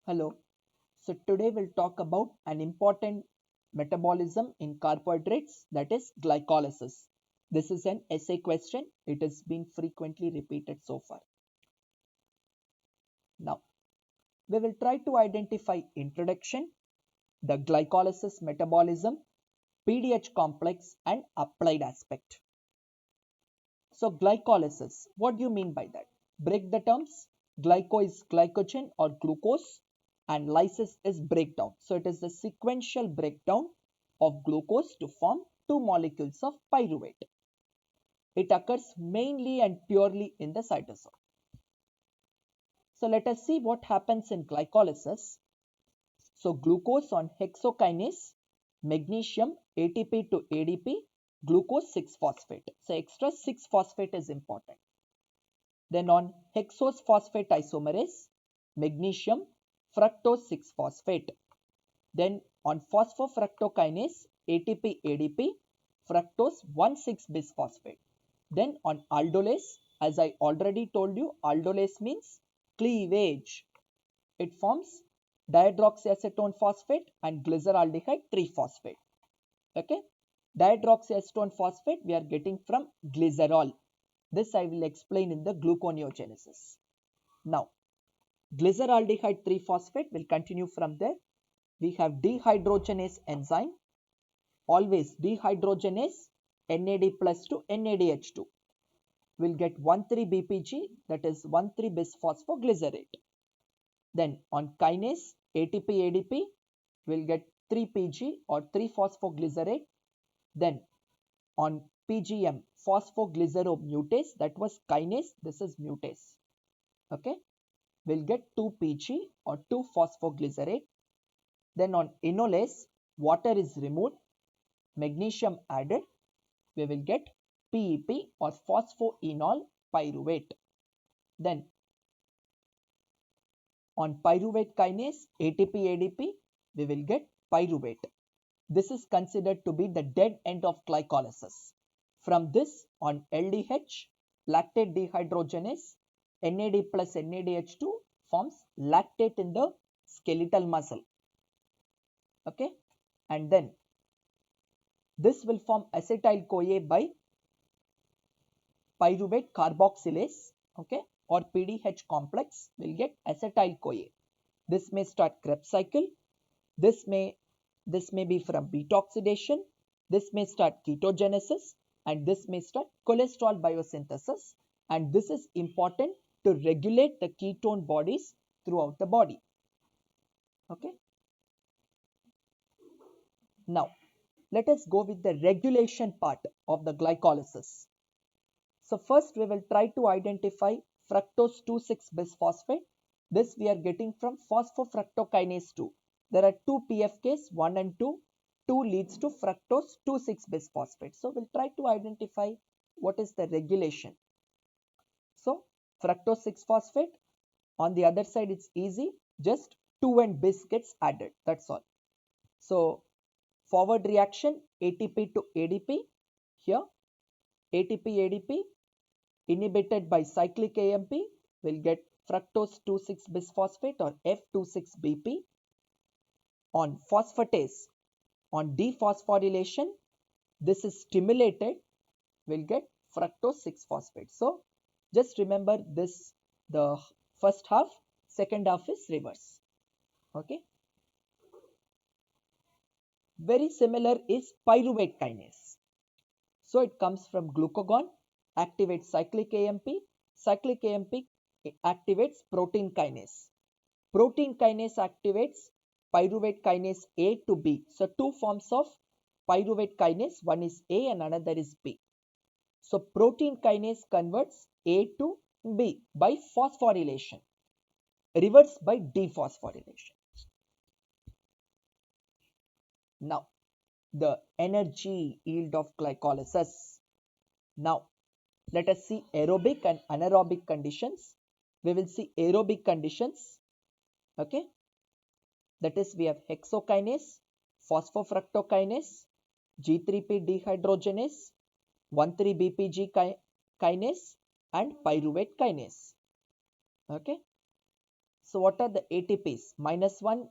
Hello. So today we'll talk about an important metabolism in carbohydrates, that is glycolysis. This is an essay question. It has been frequently repeated so far. Now we will try to identify introduction, the glycolysis metabolism, PDH complex and applied aspect. So glycolysis, what do you mean by that? Break the terms. Glyco is glycogen or glucose and lysis is breakdown. So it is the sequential breakdown of glucose to form two molecules of pyruvate. It occurs mainly and purely in the cytosol. So let us see what happens in glycolysis. So glucose on hexokinase, magnesium, ATP to ADP, glucose 6-phosphate. So extra 6-phosphate is important. Then on hexose phosphate isomerase, magnesium, fructose 6-phosphate. Then on phosphofructokinase, ATP ADP, fructose 1,6-bisphosphate. Then on aldolase, as I already told you, aldolase means cleavage. It forms dihydroxyacetone phosphate and glyceraldehyde 3-phosphate. Okay, dihydroxyacetone phosphate we are getting from glycerol. This I will explain in the gluconeogenesis. Now, glyceraldehyde 3-phosphate will continue from there. We have dehydrogenase enzyme. Always dehydrogenase NAD plus to NADH2. We'll get 1,3-BPG, that is 1,3-bisphosphoglycerate. Then on kinase ATP ADP, we'll get 3-PG or 3-phosphoglycerate. Then on PGM phosphoglyceromutase, that was kinase, this is mutase. Okay, we'll get 2-PG or 2-phosphoglycerate. Then on enolase, water is removed, magnesium added, we will get PEP or phosphoenol pyruvate. Then on pyruvate kinase ATP ADP, we will get pyruvate. This is considered to be the dead end of glycolysis. From this, on LDH, lactate dehydrogenase, NAD plus NADH2 forms lactate in the skeletal muscle. Okay, and then this will form acetyl CoA by pyruvate carboxylase. Okay, or PDH complex will get acetyl CoA. This may start Krebs cycle. This may be from beta oxidation. This may start ketogenesis, and this may start cholesterol biosynthesis. And this is important to regulate the ketone bodies throughout the body. Okay. Now, let us go with the regulation part of the glycolysis. So first we will try to identify fructose 2,6-bisphosphate. This we are getting from phosphofructokinase 2. There are two PFKs, 1 and 2. 2 leads to fructose 2,6-bisphosphate. So we'll try to identify what is the regulation. So fructose 6-phosphate, on the other side it's easy, just 2 and bis gets added, that's all. So forward reaction ATP to ADP, here ATP ADP inhibited by cyclic AMP will get fructose 2,6-bisphosphate or F26BP. On phosphatase, on dephosphorylation, this is stimulated, will get fructose 6-phosphate. So just remember this, the first half, second half is reverse. Okay. Very similar is pyruvate kinase. So it comes from glucagon, activates cyclic AMP. Cyclic AMP activates protein kinase. Protein kinase activates pyruvate kinase A to B. So two forms of pyruvate kinase, one is A and another is B. So protein kinase converts A to B by phosphorylation, reverse by dephosphorylation. Now, the energy yield of glycolysis. Now, let us see aerobic and anaerobic conditions. We will see aerobic conditions. Okay, that is we have hexokinase, phosphofructokinase, G3P dehydrogenase, 1,3-BPG kinase and pyruvate kinase. Okay, So what are the ATPs? -1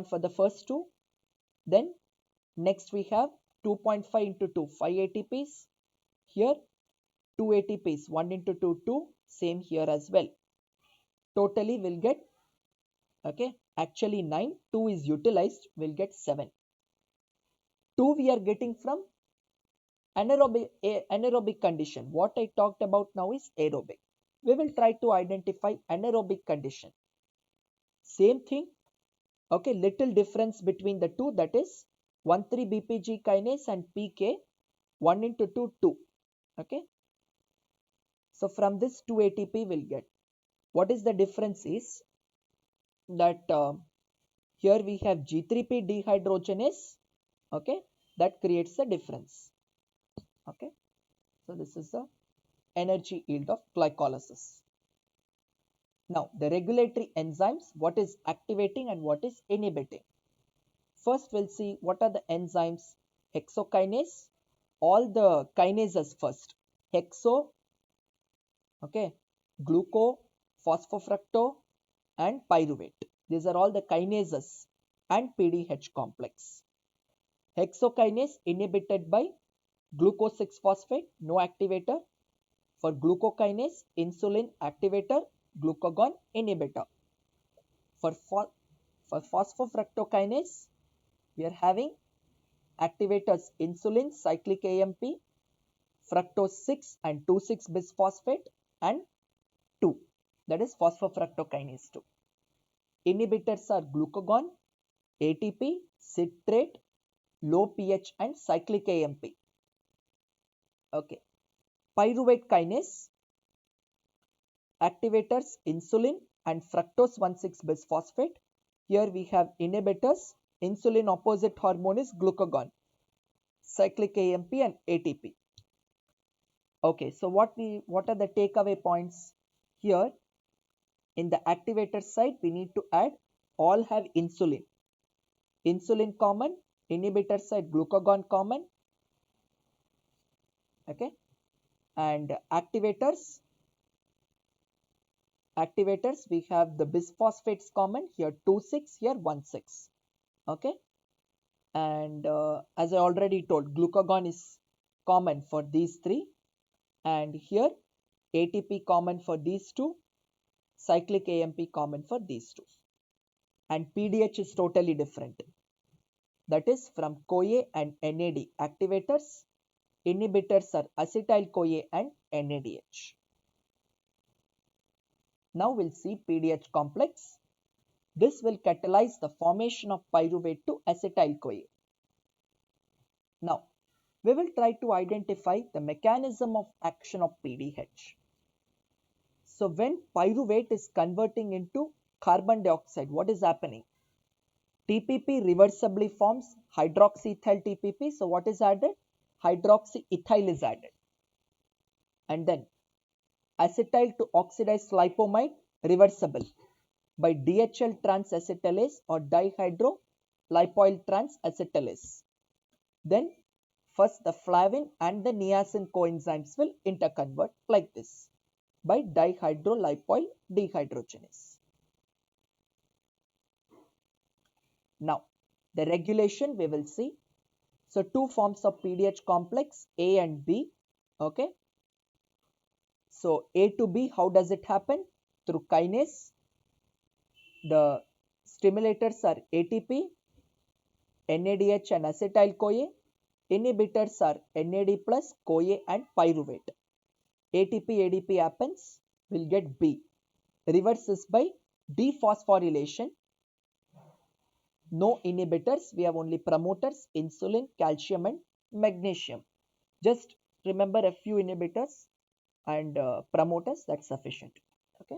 for the first two. Then next we have 2.5 into 2, 5 ATPs. Here 2 ATPs, 1 into 2, 2. Same here as well. Totally we'll get, okay, actually 9, 2 is utilized, we'll get 7. 2 we are getting from anaerobic condition. What I talked about now is aerobic. We will try to identify anaerobic condition. Same thing, okay, little difference between the two, that is 1,3-BPG kinase and PK 1 into 2, 2. Okay. So from this 2 ATP we'll get. What is the difference is that here we have G3P dehydrogenase. Okay. That creates the difference. Okay. So this is the energy yield of glycolysis. Now the regulatory enzymes, what is activating and what is inhibiting. First we'll see what are the enzymes. Hexokinase, all the kinases first. Hexo, okay, gluco, phosphofructo and pyruvate. These are all the kinases and PDH complex. Hexokinase inhibited by glucose 6-phosphate, no activator. For glucokinase, insulin activator, glucagon inhibitor. For phosphofructokinase, we are having activators insulin, cyclic AMP, fructose 6 and 2,6-bisphosphate and 2, that is phosphofructokinase 2. Inhibitors are glucagon, ATP, citrate, low pH and cyclic AMP. Okay. Pyruvate kinase, activators insulin and fructose 1,6-bisphosphate. Here we have inhibitors, insulin opposite hormone is glucagon, cyclic AMP and ATP. Okay, so what are the takeaway points? Here in the activator side we need to add all have insulin. Insulin common, inhibitor side glucagon common. Okay, and activators we have the bisphosphates common, here 2,6, here 1,6. Okay, and as I already told, glucagon is common for these three, and here ATP common for these two, cyclic AMP common for these two, and PDH is totally different. That is from CoA and NAD activators. Inhibitors are acetyl-CoA and NADH. Now we'll see PDH complex. This will catalyze the formation of pyruvate to acetyl-CoA. Now we will try to identify the mechanism of action of PDH. So when pyruvate is converting into carbon dioxide, what is happening? TPP reversibly forms hydroxyethyl TPP. So what is added? Hydroxyethyl is added. And then acetyl to oxidized lipomide reversible by DHL transacetylase or dihydrolipoyl transacetylase. Then first the flavin and the niacin coenzymes will interconvert like this by dihydrolipoyl dehydrogenase. Now the regulation we will see. So two forms of PDH complex, A and B. Okay. So A to B, how does it happen? Through kinase. The stimulators are ATP, NADH and acetyl-CoA. Inhibitors are NAD plus, CoA and pyruvate. ATP, ADP happens, we'll get B. Reverses by dephosphorylation. No inhibitors, we have only promoters, insulin, calcium and magnesium. Just remember a few inhibitors and promoters, that's sufficient. Okay.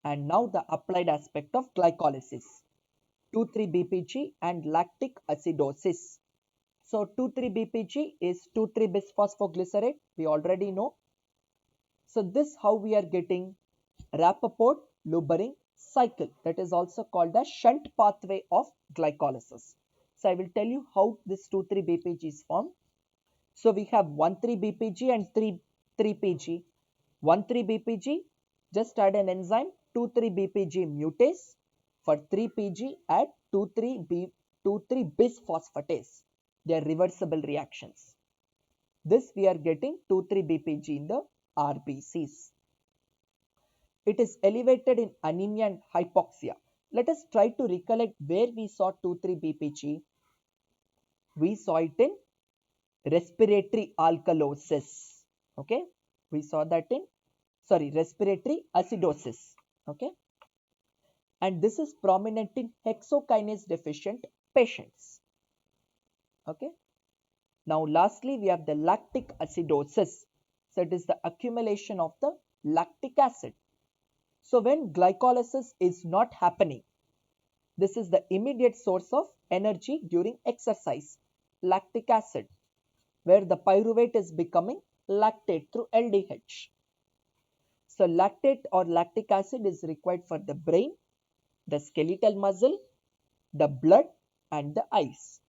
And now the applied aspect of glycolysis. 2,3-BPG and lactic acidosis. So 2,3-BPG is 2,3-bisphosphoglycerate, we already know. So this how we are getting Rappaport-Lubboring cycle, that is also called the shunt pathway of glycolysis. So I will tell you how this 2,3-BPG is formed. So we have 1,3-BPG and 3,3-PG. 1,3-BPG, just add an enzyme 2,3-BPG mutase. For 3-PG, add 2,3-bisphosphatase. They are reversible reactions. This we are getting 2,3-BPG in the RBCs. It is elevated in anemia and hypoxia. Let us try to recollect where we saw 2,3-BPG. We saw it in respiratory alkalosis. Okay, we saw that in respiratory acidosis. Okay, and this is prominent in hexokinase deficient patients. Okay, now lastly we have the lactic acidosis. So it is the accumulation of the lactic acid. So when glycolysis is not happening, this is the immediate source of energy during exercise, lactic acid, where the pyruvate is becoming lactate through LDH. So lactate or lactic acid is required for the brain, the skeletal muscle, the blood and the eyes.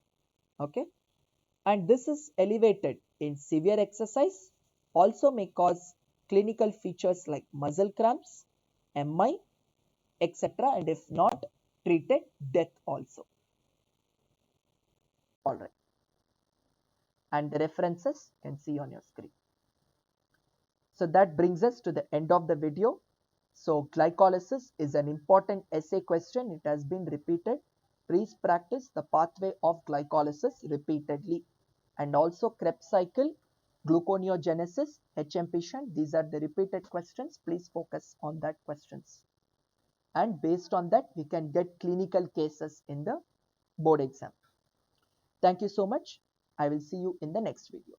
Okay, and this is elevated in severe exercise, also may cause clinical features like muscle cramps, MI, etc., and if not treated, death also. Alright, and the references you can see on your screen. So that brings us to the end of the video. So glycolysis is an important essay question. It has been repeated. Please practice the pathway of glycolysis repeatedly. And also Krebs cycle, gluconeogenesis, HMP shunt. These are the repeated questions. Please focus on that questions. And based on that, we can get clinical cases in the board exam. Thank you so much. I will see you in the next video.